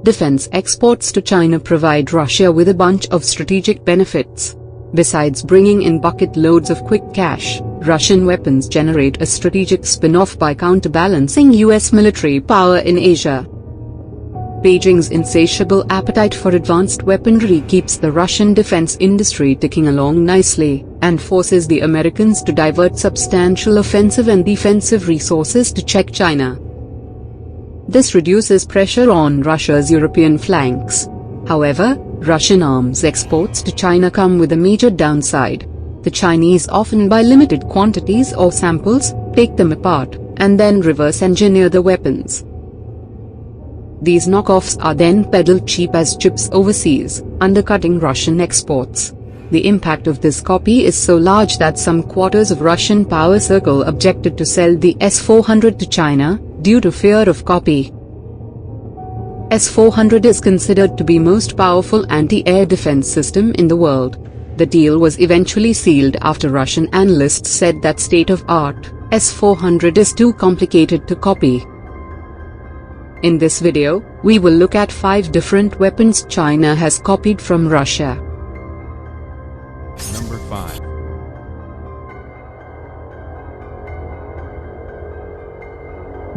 Defense exports to China provide Russia with a bunch of strategic benefits. Besides bringing in bucket loads of quick cash, Russian weapons generate a strategic spin-off by counterbalancing US military power in Asia. Beijing's insatiable appetite for advanced weaponry keeps the Russian defense industry ticking along nicely, and forces the Americans to divert substantial offensive and defensive resources to check China. This reduces pressure on Russia's European flanks. However, Russian arms exports to China come with a major downside. The Chinese often buy limited quantities or samples, take them apart, and then reverse engineer the weapons. These knockoffs are then peddled cheap as chips overseas, undercutting Russian exports. The impact of this copy is so large that some quarters of Russian power circle objected to sell the S-400 to China, due to fear of copy. S-400 is considered to be most powerful anti-air defense system in the world. The deal was eventually sealed after Russian analysts said that state-of-art S-400 is too complicated to copy. In this video, we will look at 5 different weapons China has copied from Russia. Number 5.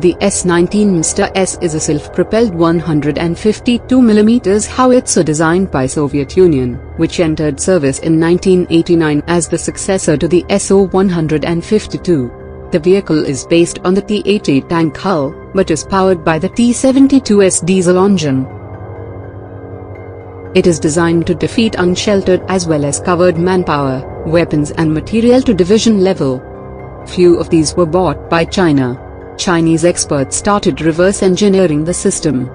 The S-19 Mr. S is a self-propelled 152mm howitzer designed by Soviet Union, which entered service in 1989 as the successor to the SO-152. The vehicle is based on the T-80 tank hull, but is powered by the T-72S diesel engine. It is designed to defeat unsheltered as well as covered manpower, weapons and material to division level. Few of these were bought by China. Chinese experts started reverse engineering the system.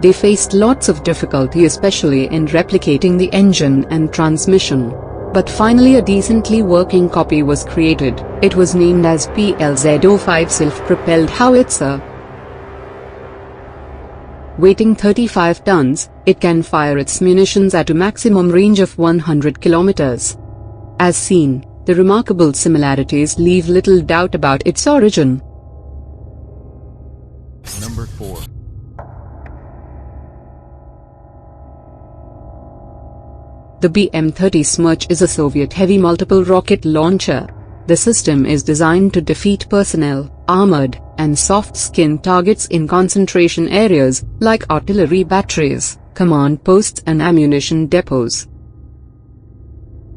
They faced lots of difficulty, especially in replicating the engine and transmission. But finally a decently working copy was created. It was named as PLZ-05 self-propelled howitzer. Weighing 35 tons, it can fire its munitions at a maximum range of 100 kilometers. As seen, the remarkable similarities leave little doubt about its origin. Number 4. The BM-30 Smerch is a Soviet heavy multiple rocket launcher. The system is designed to defeat personnel, armored, and soft-skinned targets in concentration areas, like artillery batteries, command posts and ammunition depots.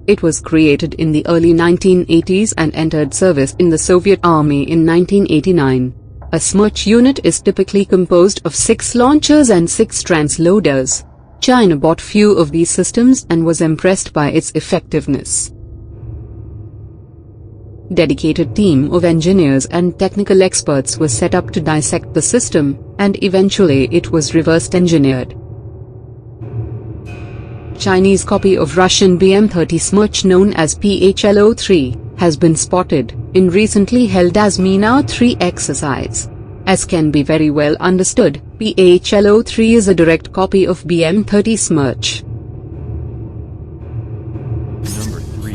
It was created in the early 1980s and entered service in the Soviet Army in 1989. A Smerch unit is typically composed of 6 launchers and 6 transloaders. China bought few of these systems and was impressed by its effectiveness. Dedicated team of engineers and technical experts was set up to dissect the system, and eventually it was reverse engineered. Chinese copy of Russian BM-30 Smerch known as PHL-03 has been spotted in recently held Azmina-3 exercise. As can be very well understood, PHL-03 is a direct copy of BM-30 Smerch. Number 3.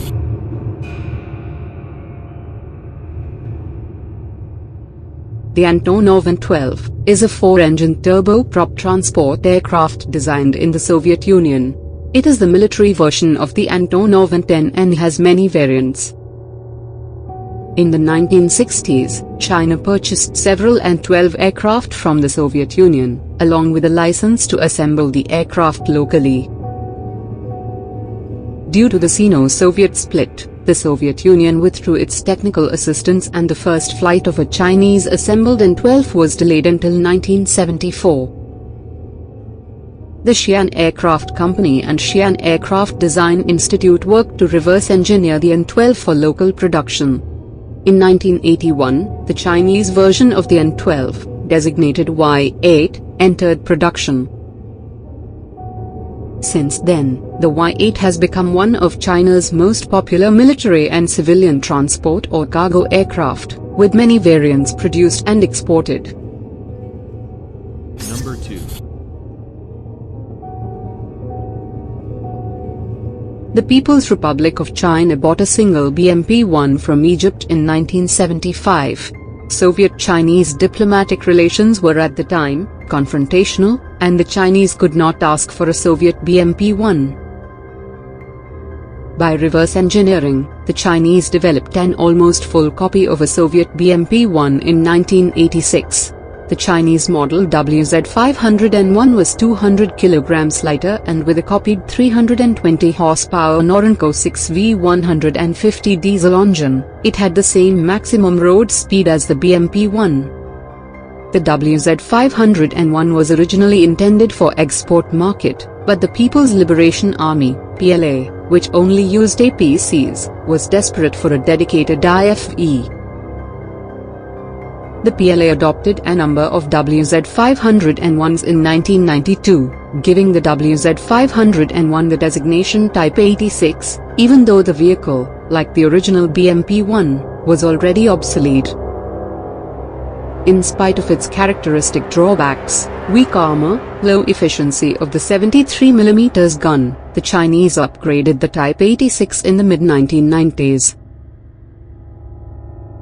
The Antonov An-12 is a 4-engine turboprop transport aircraft designed in the Soviet Union. It is the military version of the Antonov An-10 and has many variants. In the 1960s, China purchased several An-12 aircraft from the Soviet Union, along with a license to assemble the aircraft locally. Due to the Sino-Soviet split, the Soviet Union withdrew its technical assistance and the first flight of a Chinese-assembled An-12 was delayed until 1974. The Xi'an Aircraft Company and Xi'an Aircraft Design Institute worked to reverse engineer the An-12 for local production. In 1981, the Chinese version of the An-12, designated Y-8, entered production. Since then, the Y-8 has become one of China's most popular military and civilian transport or cargo aircraft, with many variants produced and exported. Number 2. The People's Republic of China bought a single BMP-1 from Egypt in 1975. Soviet-Chinese diplomatic relations were at the time confrontational, and the Chinese could not ask for a Soviet BMP-1. By reverse engineering, the Chinese developed an almost full copy of a Soviet BMP-1 in 1986. The Chinese model WZ-501 was 200 kilograms lighter and with a copied 320 horsepower Norinco 6V150 diesel engine. It had the same maximum road speed as the BMP-1. The WZ-501 was originally intended for export market, but the People's Liberation Army (PLA), which only used APCs, was desperate for a dedicated IFV. The PLA adopted a number of WZ-501s in 1992, giving the WZ-501 the designation Type 86, even though the vehicle, like the original BMP-1, was already obsolete. In spite of its characteristic drawbacks, weak armor, low efficiency of the 73mm gun, the Chinese upgraded the Type 86 in the mid-1990s.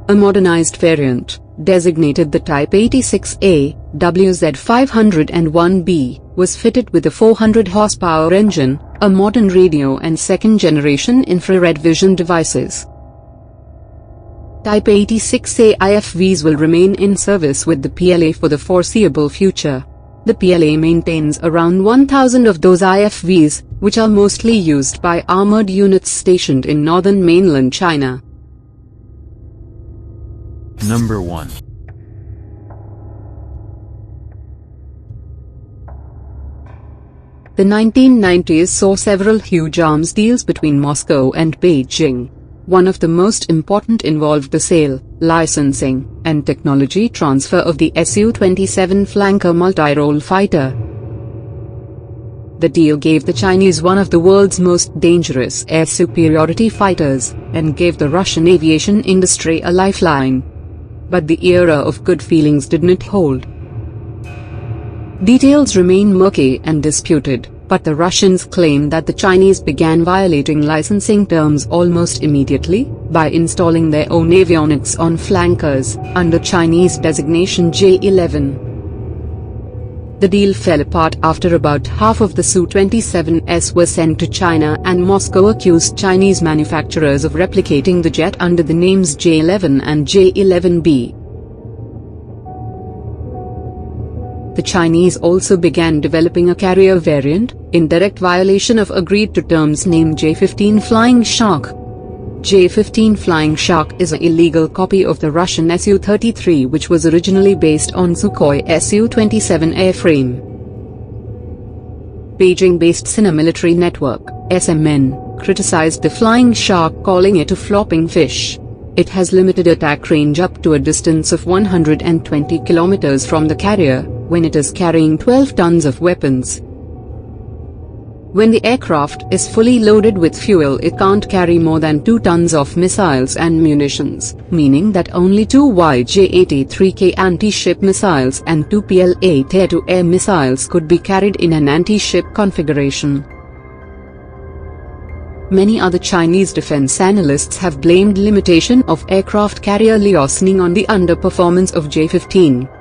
A modernized variant, designated the Type 86A, WZ-501B, was fitted with a 400 horsepower engine, a modern radio and second-generation infrared vision devices. Type 86A IFVs will remain in service with the PLA for the foreseeable future. The PLA maintains around 1,000 of those IFVs, which are mostly used by armored units stationed in northern mainland China. Number 1. The 1990s saw several huge arms deals between Moscow and Beijing. One of the most important involved the sale, licensing, and technology transfer of the Su-27 flanker multi-role fighter. The deal gave the Chinese one of the world's most dangerous air superiority fighters, and gave the Russian aviation industry a lifeline. But the era of good feelings did not hold. Details remain murky and disputed, but the Russians claim that the Chinese began violating licensing terms almost immediately, by installing their own avionics on flankers, under Chinese designation J-11. The deal fell apart after about half of the Su-27s were sent to China and Moscow accused Chinese manufacturers of replicating the jet under the names J-11 and J-11B. The Chinese also began developing a carrier variant, in direct violation of agreed-to terms named J-15 Flying Shark. J-15 Flying Shark is an illegal copy of the Russian Su-33 which was originally based on Sukhoi Su-27 airframe. Beijing-based Sina Military Network, SMN, criticized the Flying Shark calling it a flopping fish. It has limited attack range up to a distance of 120 kilometers from the carrier, when it is carrying 12 tons of weapons. When the aircraft is fully loaded with fuel, it can't carry more than 2 tons of missiles and munitions, meaning that only 2 YJ-83K anti-ship missiles and 2 PL-8 air-to-air missiles could be carried in an anti-ship configuration. Many other Chinese defense analysts have blamed limitation of aircraft carrier liaoning on the underperformance of J-15.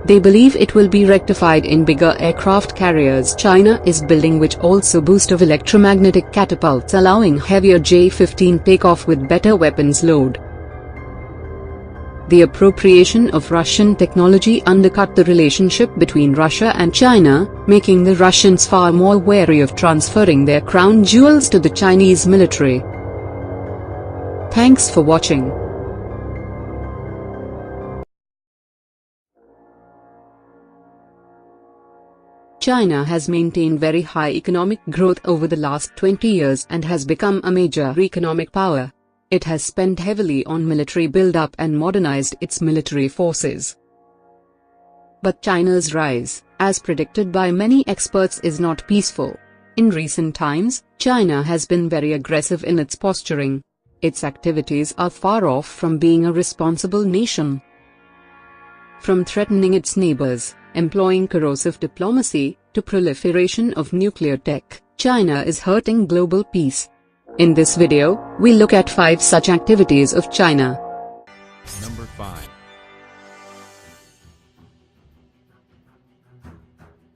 They believe it will be rectified in bigger aircraft carriers China is building, which also boost of electromagnetic catapults, allowing heavier J-15 takeoff with better weapons load. The appropriation of Russian technology undercut the relationship between Russia and China, making the Russians far more wary of transferring their crown jewels to the Chinese military. Thanks for watching. China has maintained very high economic growth over the last 20 years and has become a major economic power. It has spent heavily on military build-up and modernized its military forces. But China's rise, as predicted by many experts, is not peaceful. In recent times, China has been very aggressive in its posturing. Its activities are far off from being a responsible nation. From threatening its neighbors, employing corrosive diplomacy, to proliferation of nuclear tech, China is hurting global peace. In this video, we look at 5 such activities of China. Number 5.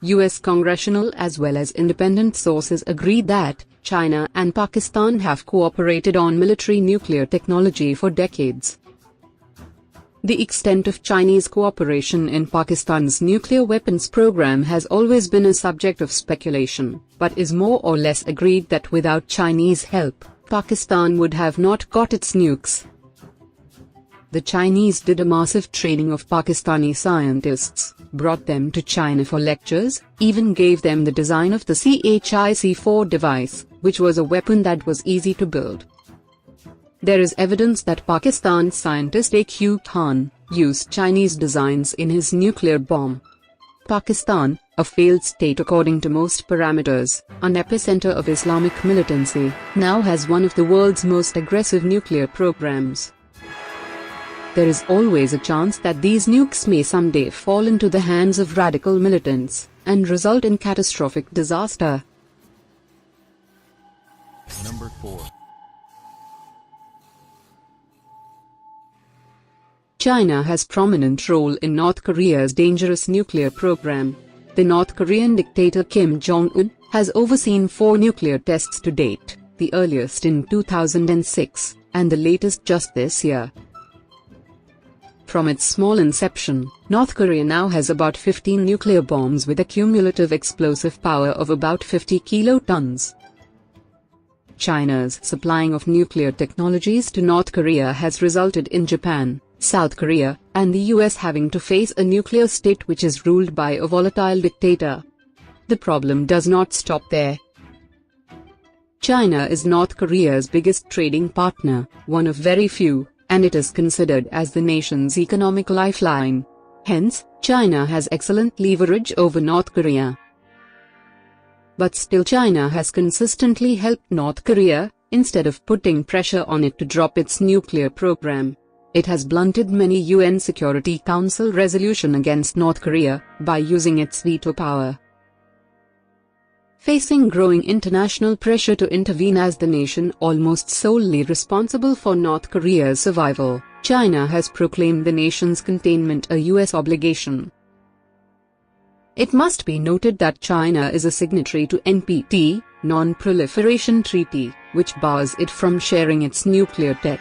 US congressional as well as independent sources agree that China and Pakistan have cooperated on military nuclear technology for decades. The extent of Chinese cooperation in Pakistan's nuclear weapons program has always been a subject of speculation, but is more or less agreed that without Chinese help, Pakistan would have not got its nukes. The Chinese did a massive training of Pakistani scientists, brought them to China for lectures, even gave them the design of the CHIC-4 device, which was a weapon that was easy to build. There is evidence that Pakistan scientist A.Q. Khan used Chinese designs in his nuclear bomb. Pakistan, a failed state according to most parameters, an epicenter of Islamic militancy, now has one of the world's most aggressive nuclear programs. There is always a chance that these nukes may someday fall into the hands of radical militants and result in catastrophic disaster. Number 4. China has prominent role in North Korea's dangerous nuclear program. The North Korean dictator Kim Jong-un has overseen 4 nuclear tests to date, the earliest in 2006, and the latest just this year. From its small inception, North Korea now has about 15 nuclear bombs with a cumulative explosive power of about 50 kilotons. China's supplying of nuclear technologies to North Korea has resulted in Japan, South Korea, and the US having to face a nuclear state which is ruled by a volatile dictator. The problem does not stop there. China is North Korea's biggest trading partner, one of very few, and it is considered as the nation's economic lifeline. Hence, China has excellent leverage over North Korea. But still China has consistently helped North Korea, instead of putting pressure on it to drop its nuclear program. It has blunted many UN Security Council resolutions against North Korea by using its veto power. Facing growing international pressure to intervene as the nation almost solely responsible for North Korea's survival, China has proclaimed the nation's containment a US obligation. It must be noted that China is a signatory to NPT, Non-Proliferation Treaty, which bars it from sharing its nuclear tech.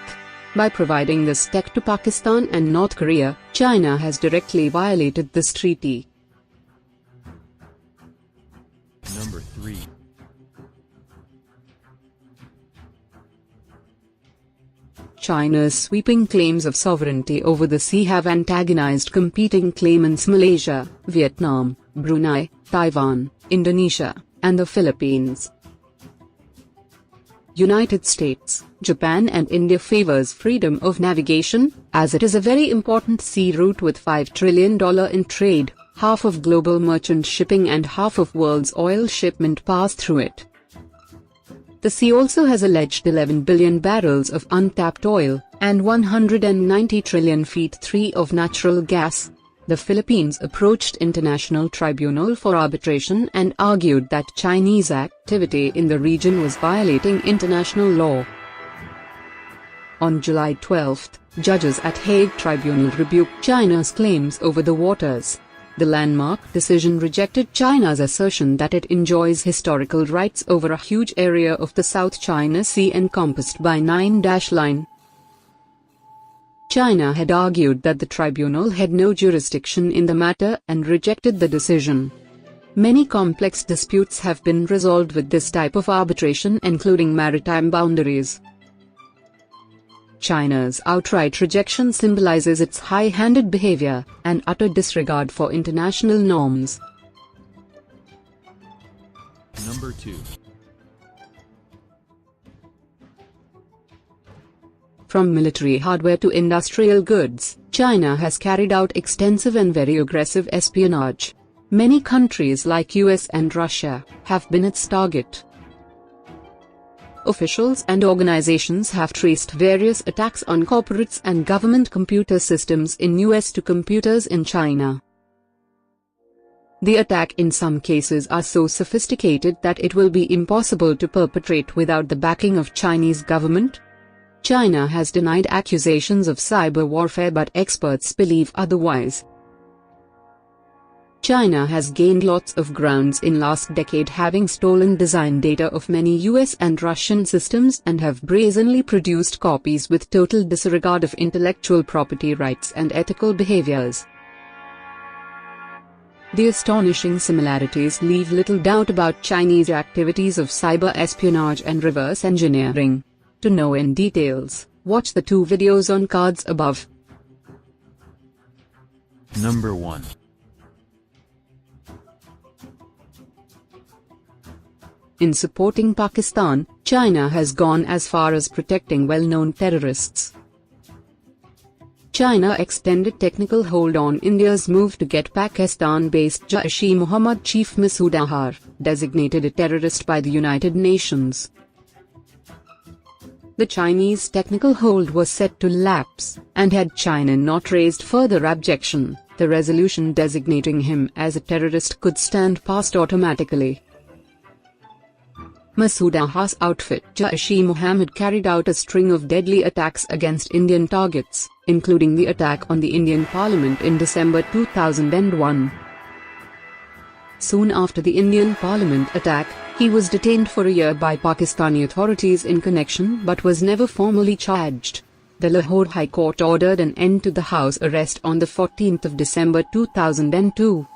By providing this tech to Pakistan and North Korea, China has directly violated this treaty. Number 3. China's sweeping claims of sovereignty over the sea have antagonized competing claimants Malaysia, Vietnam, Brunei, Taiwan, Indonesia, and the Philippines. United States, Japan and India favors freedom of navigation, as it is a very important sea route with $5 trillion in trade, half of global merchant shipping and half of world's oil shipment pass through it. The sea also has alleged 11 billion barrels of untapped oil, and 190 trillion feet 3 of natural gas. The Philippines approached International Tribunal for arbitration and argued that Chinese activity in the region was violating international law. On July 12, judges at Hague Tribunal rebuked China's claims over the waters. The landmark decision rejected China's assertion that it enjoys historical rights over a huge area of the South China Sea encompassed by 9-line. China had argued that the tribunal had no jurisdiction in the matter and rejected the decision. Many complex disputes have been resolved with this type of arbitration, including maritime boundaries. China's outright rejection symbolizes its high-handed behavior and utter disregard for international norms. Number 2. From military hardware to industrial goods, China has carried out extensive and very aggressive espionage. Many countries like US and Russia have been its target. Officials and organizations have traced various attacks on corporates and government computer systems in US to computers in China. The attack in some cases are so sophisticated that it will be impossible to perpetrate without the backing of Chinese government. China has denied accusations of cyber warfare, but experts believe otherwise. China has gained lots of grounds in last decade, having stolen design data of many US and Russian systems and have brazenly produced copies with total disregard of intellectual property rights and ethical behaviors. The astonishing similarities leave little doubt about Chinese activities of cyber espionage and reverse engineering. To know in details, watch the 2 videos on cards above. Number 1. In supporting Pakistan, China has gone as far as protecting well-known terrorists. China extended technical hold on India's move to get Pakistan-based Jaish-e-Mohammed chief Masood Azhar, designated a terrorist by the United Nations. The Chinese technical hold was set to lapse, and had China not raised further objection, the resolution designating him as a terrorist could stand passed automatically. Masood Azhar's outfit Jaish-e-Mohammed carried out a string of deadly attacks against Indian targets, including the attack on the Indian Parliament in December 2001. Soon after the Indian Parliament attack, he was detained for a year by Pakistani authorities in connection but was never formally charged. The Lahore High Court ordered an end to the house arrest on the 14th of December 2002.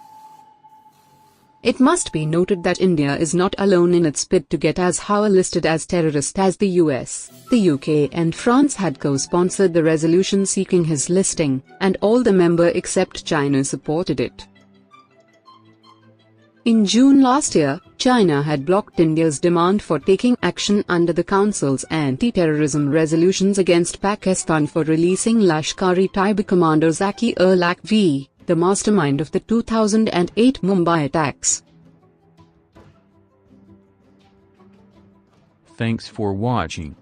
It must be noted that India is not alone in its bid to get Azhar listed as terrorist, as the US, the UK and France had co-sponsored the resolution seeking his listing, and all the members except China supported it. In June last year, China had blocked India's demand for taking action under the Council's anti-terrorism resolutions against Pakistan for releasing Lashkar-e-Taiba commander Zaki-ur Lakhvi, the mastermind of the 2008 Mumbai attacks. Thanks for watching.